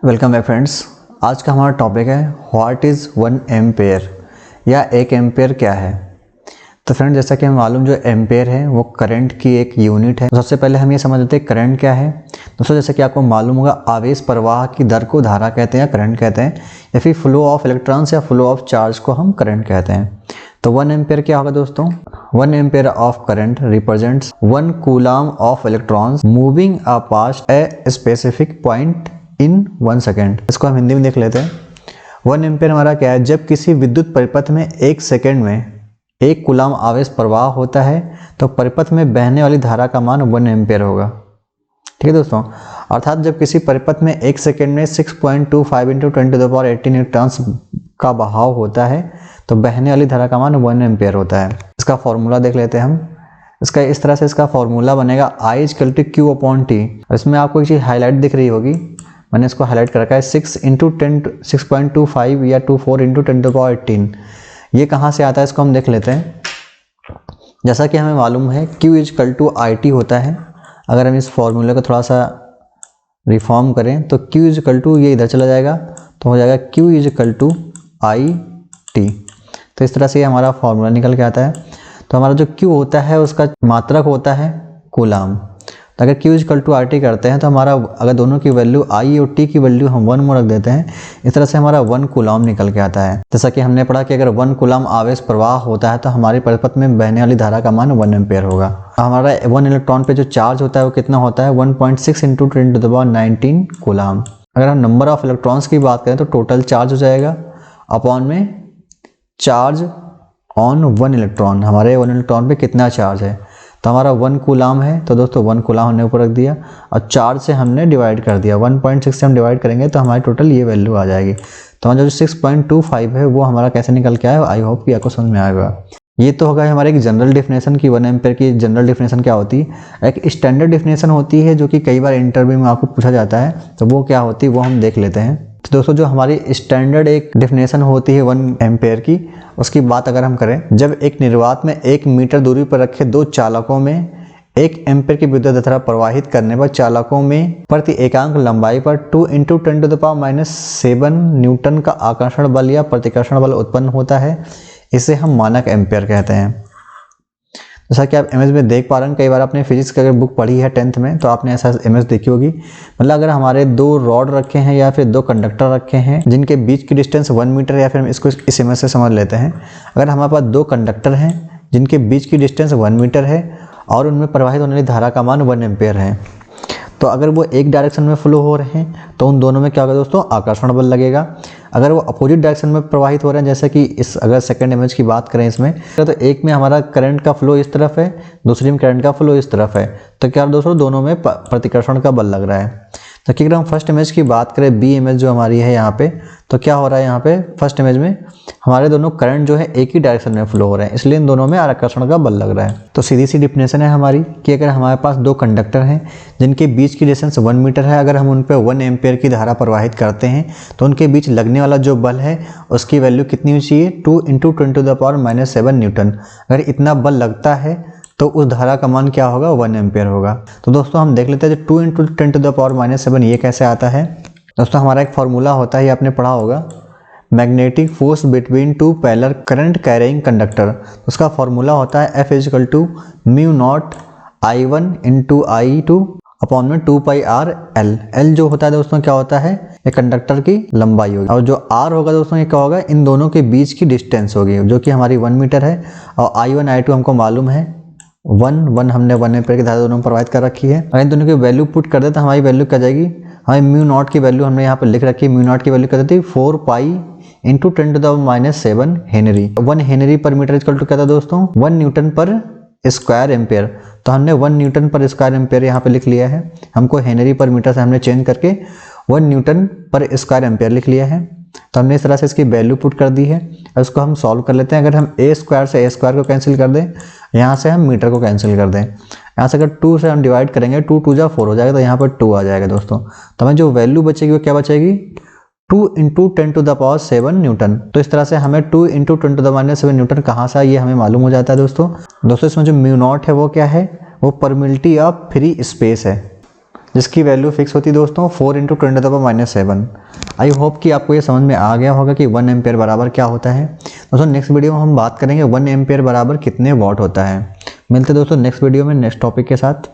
Welcome back friends. आज का हमारा टॉपिक है व्हाट इज़ 1 एम्पेयर या 1 एम्पेयर क्या है। तो फ्रेंड, जैसा कि हमें मालूम, जो एम्पेयर है वो करंट की एक यूनिट है। तो सबसे पहले हम ये समझ लेते हैं करंट क्या है। दोस्तों, जैसे कि आपको मालूम होगा, आवेश प्रवाह की दर को धारा कहते हैं या करंट कहते हैं, या फिर फ्लो ऑफ इलेक्ट्रॉन्स या फ्लो ऑफ चार्ज को हम करंट कहते हैं। तो 1 एम्पेयर क्या होगा दोस्तों? 1 ampere of current represents 1 coulomb of electrons moving a past a specific point in 1 second. इसको हम हिंदी में देख लेते हैं। 1 एम्पेयर हमारा क्या है? जब किसी विद्युत परिपथ में 1 सेकेंड में 1 कूलम आवेश प्रवाह होता है तो परिपथ में बहने वाली धारा का मान 1 एम्पेयर होगा। ठीक है दोस्तों, अर्थात जब किसी परिपथ में 1 सेकेंड में 6.25 × 10⁻18 इलेक्ट्रॉन्स का बहाव होता है तो बहने वाली धारा का मान 1 एम्पेयर होता है। इसका फॉर्मूला देख लेते हैं हम। इसका इस तरह से इसका फॉर्मूला बनेगा I = Q/T। इसमें आपको एक चीज़ हाईलाइट दिख रही होगी, मैंने इसको हाईलाइट कर रखा है, 6.25 या 24 × 10⁻18। ये कहाँ से आता है इसको हम देख लेते हैं। जैसा कि हमें मालूम है Q = IT होता है। अगर हम इस फॉर्मूले को थोड़ा सा रिफॉर्म करें तो Q = ये इधर चला जाएगा तो हो जाएगा Q = IT। तो इस तरह से हमारा फॉर्मूला निकल के आता है। तो हमारा जो Q होता है उसका मात्रक होता है कूलम। तो अगर Q = RT करते हैं तो हमारा, अगर दोनों की वैल्यू I और T की वैल्यू हम 1 में रख देते हैं, इस तरह से हमारा 1 कूलम निकल के आता है। जैसा कि हमने पढ़ा कि अगर 1 कूलम आवेश प्रवाह होता है तो हमारे परिपथ में बहने वाली धारा का मान 1 एम्पेयर होगा। हमारा 1 इलेक्ट्रॉन पे जो चार्ज होता है वो कितना होता है? 1.6 × 10⁻19 कूलम। अगर हम नंबर ऑफ इलेक्ट्रॉन्स की बात करें तो टोटल चार्ज हो जाएगा अपॉन में चार्ज ऑन 1 इलेक्ट्रॉन। हमारे 1 इलेक्ट्रॉन पे कितना चार्ज है? तो हमारा 1 कूलम है, तो दोस्तों 1 कूलम हमने ऊपर रख दिया और चार्ज से हमने डिवाइड कर दिया। 1.6 से हम डिवाइड करेंगे तो हमारी टोटल ये वैल्यू आ जाएगी। तो हमारा जो 6.25 है वो हमारा कैसे निकल के आया, आई होप कि आपको समझ में आएगा। ये तो होगा हमारे एक जनरल डेफिनेशन की 1 एम्पेयर की जनरल डेफिनेशन क्या होती है। एक स्टैंडर्ड डेफिनेशन होती है जो कि कई बार इंटरव्यू में आपको पूछा जाता है, तो वो क्या होती है वो हम देख लेते हैं। तो दोस्तों, जो हमारी स्टैंडर्ड एक डेफिनेशन होती है 1 एम्पेयर की, उसकी बात अगर हम करें, जब एक निर्वात में 1 मीटर दूरी पर रखे 2 चालकों में 1 एम्पेयर की विद्युत धारा प्रवाहित करने पर चालकों में प्रति एकांक लंबाई पर 2 × 10⁻7 न्यूटन का आकर्षण बल या प्रतिकर्षण बल उत्पन्न होता है। इसे हम मानक एम्पेयर कहते हैं। जैसा कि आप इमेज में देख पा रहे हैं, कई बार आपने फिजिक्स की अगर बुक पढ़ी है 10th में तो आपने ऐसा इमेज देखी होगी। मतलब अगर हमारे 2 रॉड रखे हैं या फिर 2 कंडक्टर रखे हैं जिनके बीच की डिस्टेंस 1 मीटर, या फिर हम इसको इस इमेज से समझ लेते हैं, अगर हमारे पास 2 कंडक्टर हैं जिनके बीच की डिस्टेंस 1 मीटर है और उनमें प्रवाहित होने वाली धारा का मान 1 एम्पेयर है, तो अगर वो एक डायरेक्शन में फ्लो हो रहे हैं तो उन दोनों में क्या होगा दोस्तों? आकर्षण बल लगेगा। अगर वो अपोजिट डायरेक्शन में प्रवाहित हो रहे हैं, जैसे कि इस अगर सेकंड इमेज की बात करें इसमें, तो एक में हमारा करंट का फ्लो इस तरफ है, दूसरी में करंट का फ्लो इस तरफ है, तो क्या दोस्तों दोनों में प्रतिकर्षण का बल लग रहा है। तो अगर हम फर्स्ट इमेज की बात करें, बी इमेज जो हमारी है यहाँ पे, तो क्या हो रहा है यहाँ पे फर्स्ट इमेज में हमारे दोनों करंट जो है एक ही डायरेक्शन में फ्लो हो रहे हैं, इसलिए इन दोनों में आकर्षण का बल लग रहा है। तो सीधी सी डिफिनेशन है हमारी कि अगर हमारे पास 2 कंडक्टर हैं जिनके बीच की डिस्टेंस 1 मीटर है, अगर हम उन पर 1 एम्पेयर की धारा प्रवाहित करते हैं तो उनके बीच लगने वाला जो बल है उसकी वैल्यू कितनी होनी चाहिए? 2 × 10⁻7 न्यूटन। अगर इतना बल लगता है तो उस धारा का मान क्या होगा? 1 एम्पेयर होगा। तो दोस्तों हम देख लेते हैं 2 × 10⁻7 ये कैसे आता है। दोस्तों, हमारा एक फॉर्मूला होता है, ये आपने पढ़ा होगा, magnetic force between 2 parallel current carrying conductor. उसका फॉर्मूला होता है F = μ0 I1 × I2 अपॉन में 2πr/L। L जो होता है दोस्तों क्या होता है? ये कंडक्टर की लंबाई होगी, और जो R होगा दोस्तों ये क्या होगा? इन दोनों के बीच की डिस्टेंस होगी जो कि हमारी 1 मीटर है। और I1 I2 हमको मालूम है 1 हमने 1 एम्पेयर की धारा दोनों में प्रवाहित कर रखी है। अगर इन दोनों की वैल्यू पुट कर दे तो हमारी वैल्यू क्या जाएगी? हमारी μ0 की वैल्यू हमने यहाँ पर लिख रखी है, μ0 की वैल्यू क्या देती है? 4π × 10⁻7 हेनरी। 1 हेनरी पर मीटर इक्वल टू क्या था दोस्तों? 1 न्यूटन पर स्क्वायर एम्पेयर। तो हमने 1 न्यूटन पर स्क्वायर एम्पेयर यहाँ पे लिख लिया है। हमको हेनरी पर मीटर से हमने चेंज करके 1 न्यूटन पर स्क्वायर एम्पेयर लिख लिया है। तो हमने इस तरह से इसकी वैल्यू पुट कर दी है और इसको हम सॉल्व कर लेते हैं। अगर हम a स्क्वायर से a स्क्वायर को कैंसिल कर दें, यहाँ से हम मीटर को कैंसिल कर दें, यहाँ से अगर 2 से हम डिवाइड करेंगे, 2 × 2 = 4 हो जाएगा, तो यहाँ पर 2 आ जाएगा दोस्तों। तो हमें जो वैल्यू बचेगी वो क्या बचेगी? 2 × 10⁻7 न्यूटन। तो इस तरह से हमें 2 × 10⁻7 न्यूटन कहाँ से ये हमें मालूम हो जाता है दोस्तों। इसमें जो μ0 है वो क्या है? वो परमिलिटी ऑफ फ्री स्पेस है। जिसकी वैल्यू फिक्स होती है दोस्तों 4 × 10⁻⁷। आई होप कि आपको ये समझ में आ गया होगा कि 1 एम्पेयर बराबर क्या होता है। दोस्तों नेक्स्ट वीडियो में हम बात करेंगे 1 एम्पेयर बराबर कितने वॉट होता है। मिलते दोस्तों नेक्स्ट वीडियो में नेक्स्ट टॉपिक के साथ।